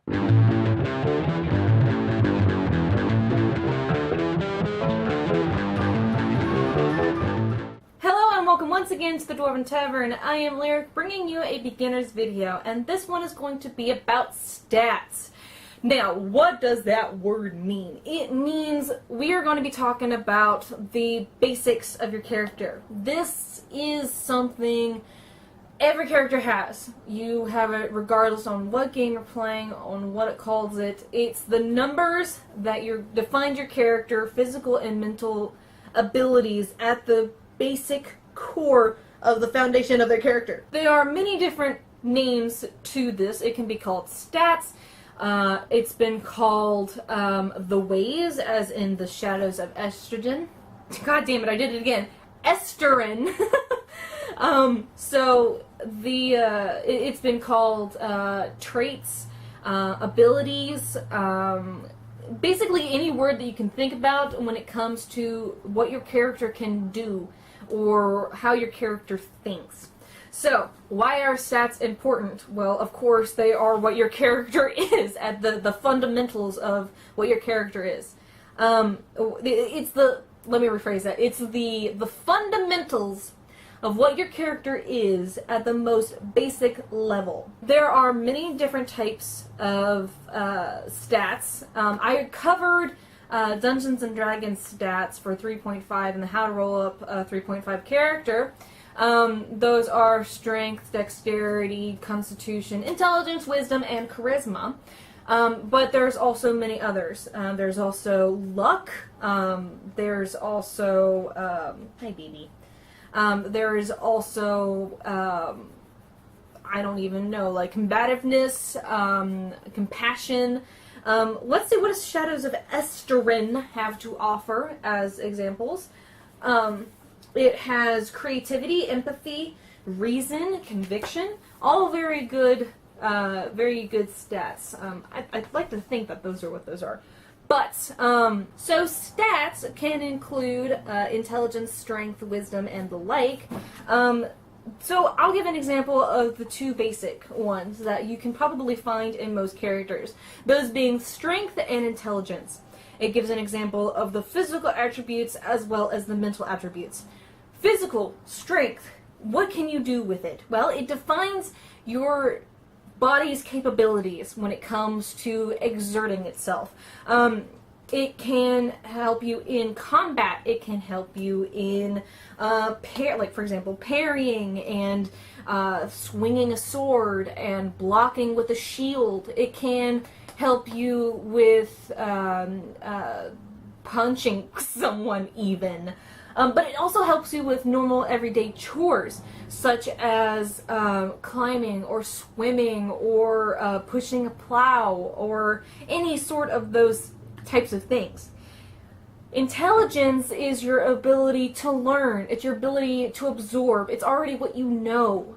Hello and welcome once again to the Dwarven Tavern. I am Lyric, bringing you a beginner's video, and this one is going to be about stats. Now, what does that word mean? It means we are going to be talking about the basics of your character. This is something every character has. You have it regardless on what game you're playing, on what it calls it. It's the numbers that define your character, physical and mental abilities at the basic core of the foundation of their character. There are many different names to this. It can be called stats. It's been called the ways, as in the shadows of estrogen. God damn it, I did it again. Esterin. It's been called traits, abilities, basically any word that you can think about when it comes to what your character can do or how your character thinks. So, why are stats important? Well, of course, they are what your character is, at the fundamentals of what your character is. Let me rephrase that. It's the fundamentals of what your character is at the most basic level. There are many different types of stats. I covered Dungeons & Dragons stats for 3.5 and the How to Roll Up 3.5 character. Those are strength, dexterity, constitution, intelligence, wisdom, and charisma. But there's also many others. There's also luck. There's also, hi baby. There's also, I don't even know, like combativeness, compassion. Let's see, what does Shadows of Esterin have to offer as examples? It has creativity, empathy, reason, conviction, all very good stats. I'd like to think that those are what those are. But, so stats can include intelligence, strength, wisdom, and the like. So I'll give an example of the two basic ones that you can probably find in most characters. Those being strength and intelligence. It gives an example of the physical attributes as well as the mental attributes. Physical, strength, what can you do with it? Well, it defines your body's capabilities when it comes to exerting itself. It can help you in combat. It can help you in, like for example, parrying and swinging a sword and blocking with a shield. It can help you with punching someone even. But it also helps you with normal everyday chores, such as climbing or swimming or pushing a plow or any sort of those types of things. Intelligence is your ability to learn. It's your ability to absorb. It's already what you know.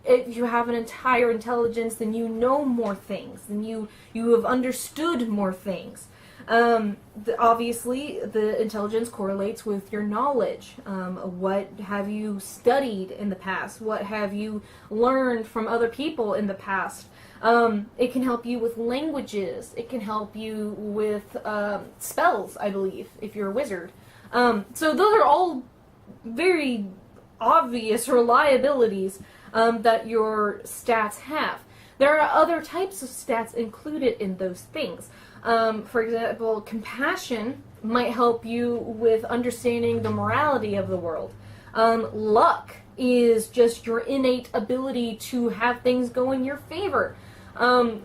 If you have an entire intelligence, then you know more things. Then you have understood more things. Obviously, the intelligence correlates with your knowledge. What have you studied in the past? What have you learned from other people in the past? It can help you with languages. It can help you with spells, I believe, if you're a wizard. So those are all very obvious reliabilities that your stats have. There are other types of stats included in those things. For example, compassion might help you with understanding the morality of the world. Luck is just your innate ability to have things go in your favor,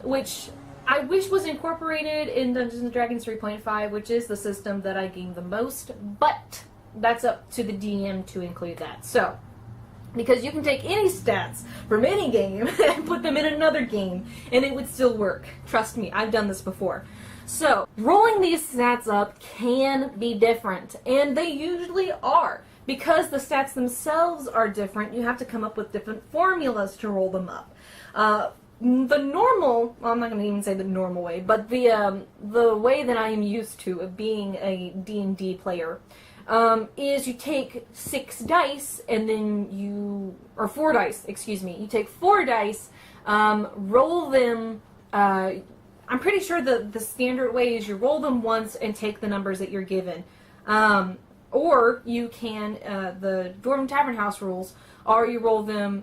which I wish was incorporated in Dungeons & Dragons 3.5, which is the system that I game the most, but that's up to the DM to include that. So, because you can take any stats from any game and put them in another game, and it would still work. Trust me, I've done this before. So, rolling these stats up can be different, and they usually are. Because the stats themselves are different, you have to come up with different formulas to roll them up. The normal, well, I'm not going to even say the normal way, but the way that I am used to of being a D&D player is you take 6 dice, and then or 4 dice, excuse me. You take 4 dice, roll them I'm pretty sure the standard way is you roll them once and take the numbers that you're given. Or you can, the Dwarven Tavern House rules are you roll the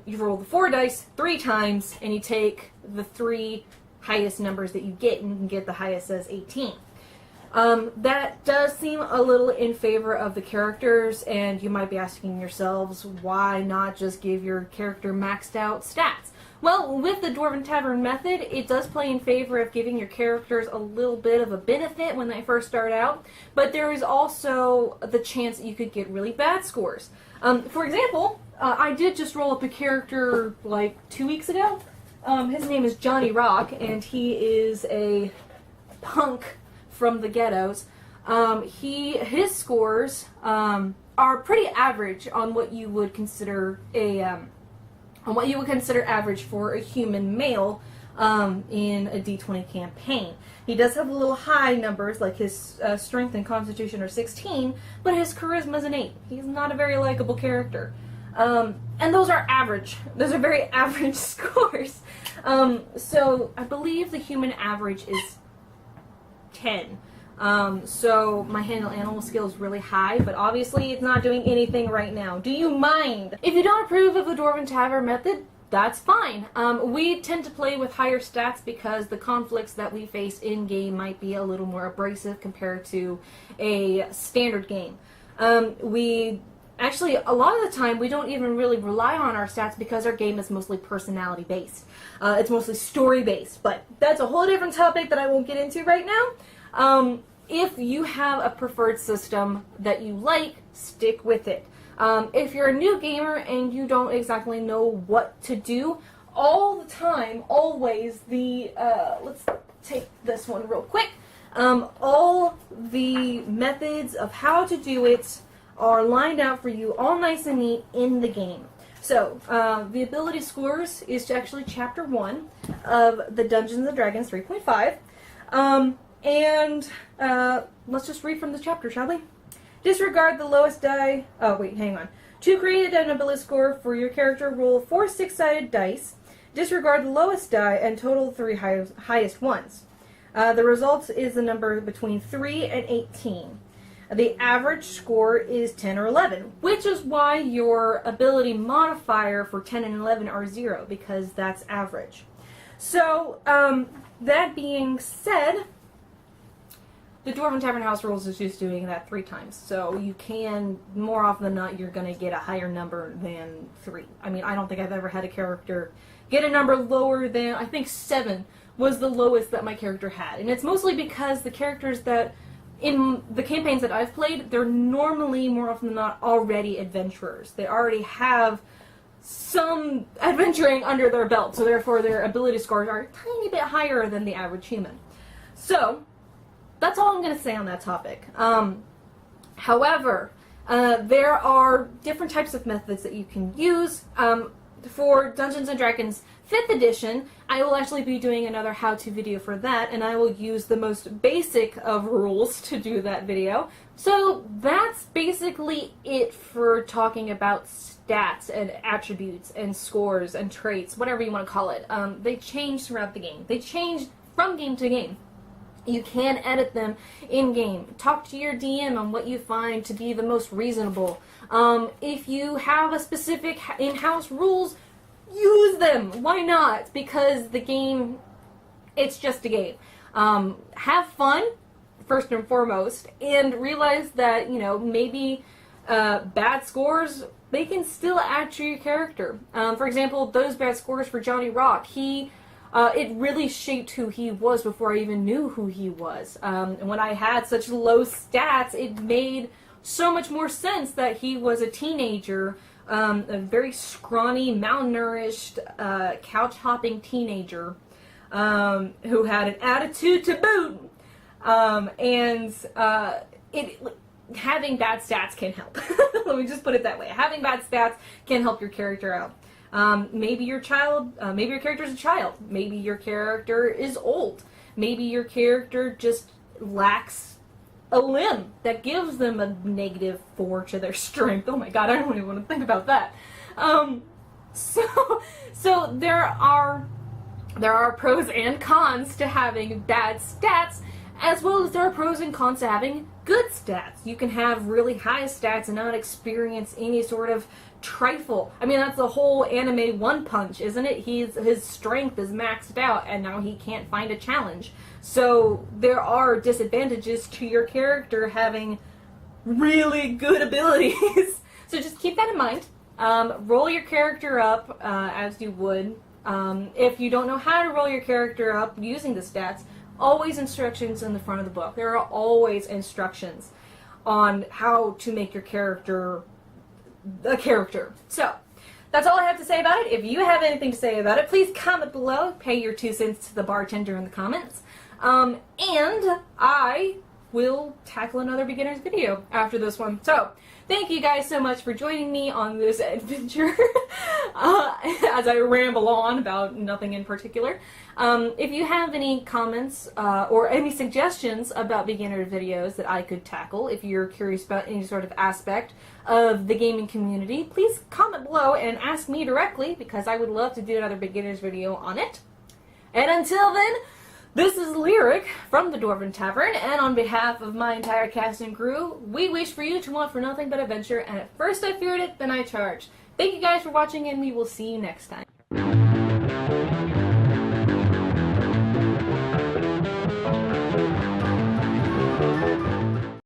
4 dice 3 times, and you take the 3 highest numbers that you get, and you can get the highest as 18. That does seem a little in favor of the characters, and you might be asking yourselves, why not just give your character maxed out stats? Well, with the Dwarven Tavern method, it does play in favor of giving your characters a little bit of a benefit when they first start out, but there is also the chance that you could get really bad scores. For example, I did just roll up a character like 2 weeks ago. His name is Johnny Rock, and he is a punk from the ghettos. His scores are pretty average on what you would consider average for a human male in a D20 campaign. He does have a little high numbers, like his strength and constitution are 16, but his charisma is an 8. He's not a very likable character. And those are average. Those are very average scores. So I believe the human average is 10. So my handle animal skill is really high, but obviously it's not doing anything right now. Do you mind? If you don't approve of the Dwarven Tavern method, that's fine. We tend to play with higher stats because the conflicts that we face in-game might be a little more abrasive compared to a standard game. Actually, a lot of the time, we don't even really rely on our stats because our game is mostly personality-based. It's mostly story-based, but that's a whole different topic that I won't get into right now. If you have a preferred system that you like, stick with it. If you're a new gamer and you don't exactly know what to do, all the time, always, let's take this one real quick. All the methods of how to do it are lined out for you, all nice and neat in the game. So, the ability scores is actually Chapter 1 of the Dungeons & Dragons 3.5. Let's just read from the chapter, shall we? Disregard the lowest die... Oh, wait, hang on. To create an ability score for your character, roll 4 6-sided dice, disregard the lowest die, and total the 3 highest ones. The result is the number between 3 and 18. The average score is 10 or 11, which is why your ability modifier for 10 and 11 are 0, because that's average. So, that being said, the Dwarven Tavern House rules is just doing that 3 times. So you can, more often than not, you're going to get a higher number than 3. I mean, I don't think I've ever had a character get a number lower than, I think 7 was the lowest that my character had. And it's mostly because the characters that, in the campaigns that I've played, they're normally, more often than not, already adventurers. They already have some adventuring under their belt, so therefore their ability scores are a tiny bit higher than the average human. So, that's all I'm going to say on that topic. However, there are different types of methods that you can use. For Dungeons & Dragons 5th edition, I will actually be doing another how-to video for that, and I will use the most basic of rules to do that video. So that's basically it for talking about stats and attributes and scores and traits, whatever you want to call it. They change throughout the game. They change from game to game. You can edit them in-game. Talk to your DM on what you find to be the most reasonable. If you have a specific in-house rules, use them. Why not? Because the game, it's just a game. Have fun, first and foremost, and realize that, you know, maybe bad scores, they can still add to your character. For example, those bad scores for Johnny Rock, it really shaped who he was before I even knew who he was. And when I had such low stats, it made so much more sense that he was a teenager, a very scrawny, malnourished, couch-hopping teenager who had an attitude to boot. Having bad stats can help. Let me just put it that way. Having bad stats can help your character out. Maybe your character's a child. Maybe your character is old. Maybe your character just lacks a limb that gives them a -4 to their strength. Oh my god, I don't even want to think about that. So there are there are pros and cons to having bad stats, as well as there are pros and cons to having good stats. You can have really high stats and not experience any sort of trifle. I mean, that's the whole anime One Punch, isn't it? His strength is maxed out, and now he can't find a challenge. So there are disadvantages to your character having really good abilities. So just keep that in mind. Roll your character up as you would. If you don't know how to roll your character up using the stats, always instructions in the front of the book. There are always instructions on how to make your character a character. So, that's all I have to say about it. If you have anything to say about it, please comment below. Pay your 2 cents to the bartender in the comments. And I will tackle another beginner's video after this one. So, thank you guys so much for joining me on this adventure as I ramble on about nothing in particular. If you have any comments or any suggestions about beginner videos that I could tackle, if you're curious about any sort of aspect of the gaming community, please comment below and ask me directly, because I would love to do another beginner's video on it. And until then, this is Lyric from the Dwarven Tavern, and on behalf of my entire cast and crew, we wish for you to want for nothing but adventure, and at first I feared it, then I charged. Thank you guys for watching, and we will see you next time.